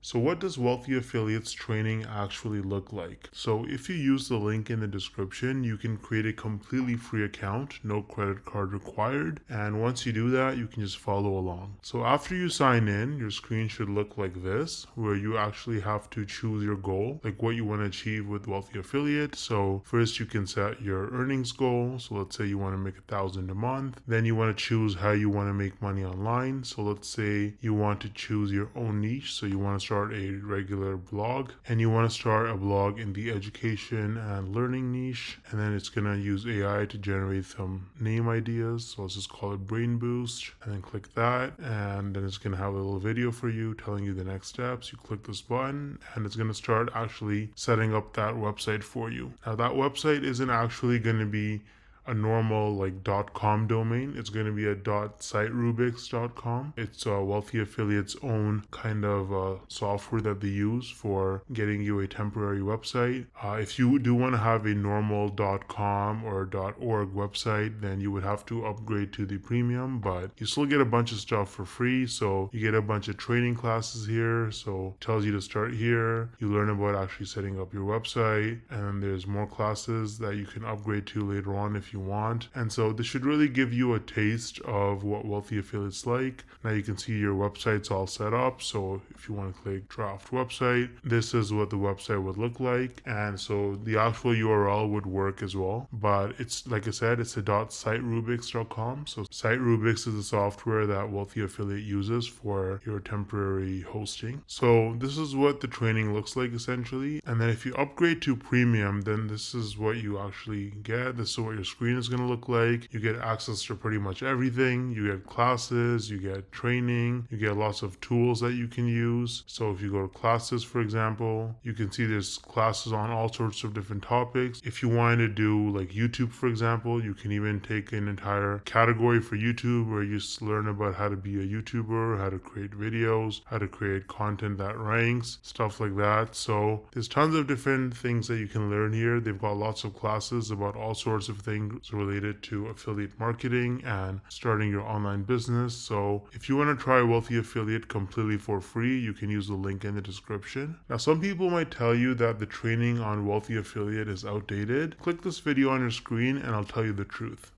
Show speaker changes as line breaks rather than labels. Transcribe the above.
So what does Wealthy Affiliates training actually look like? So if you use the link in the description, you can create a completely free account, no credit card required. And once you do that, you can just follow along. So after you sign in, your screen should look like this, where you actually have to choose your goal, like what you want to achieve with Wealthy Affiliate. So first you can set your earnings goal. So let's say you want to make 1,000 a month. Then you want to choose how you want to make money online. So let's say you want to choose your own niche. So you want to start a regular blog and you want to start a blog in the education and learning niche, and then it's going to use AI to generate some name ideas. So let's just call it Brain Boost, and then click that, and then it's going to have a little video for you telling you the next steps. You click this button and it's going to start actually setting up that website for you. Now that website isn't actually going to be a normal like .com domain. It's going to be a .siterubix.com. It's a Wealthy Affiliates own kind of software that they use for getting you a temporary website. If you do want to have a normal .com or .org website, then you would have to upgrade to the premium, but you still get a bunch of stuff for free. So you get a bunch of training classes here. So it tells you to start here. You learn about actually setting up your website, and then there's more classes that you can upgrade to later on if you want. And so this should really give you a taste of what Wealthy Affiliates like. Now you can see your website's all set up. So if you want to click draft website, this is what the website would look like. And so the actual URL would work as well. But it's, like I said, it's a .siterubix.com. So SiteRubix is a software that Wealthy Affiliate uses for your temporary hosting. So this is what the training looks like essentially. And then if you upgrade to premium, then this is what you actually get. This is what your screen is going to look like. You get access to pretty much everything. You get classes, you get training, you get lots of tools that you can use. So if you go to classes, for example, you can see there's classes on all sorts of different topics. If you wanted to do like YouTube, for example, you can even take an entire category for YouTube where you learn about how to be a YouTuber, how to create videos, how to create content that ranks, stuff like that. So there's tons of different things that you can learn here. They've got lots of classes about all sorts of things related to affiliate marketing and starting your online business. So if you want to try Wealthy Affiliate completely for free, you can use the link in the description. Now, some people might tell you that the training on Wealthy Affiliate is outdated. Click this video on your screen and I'll tell you the truth.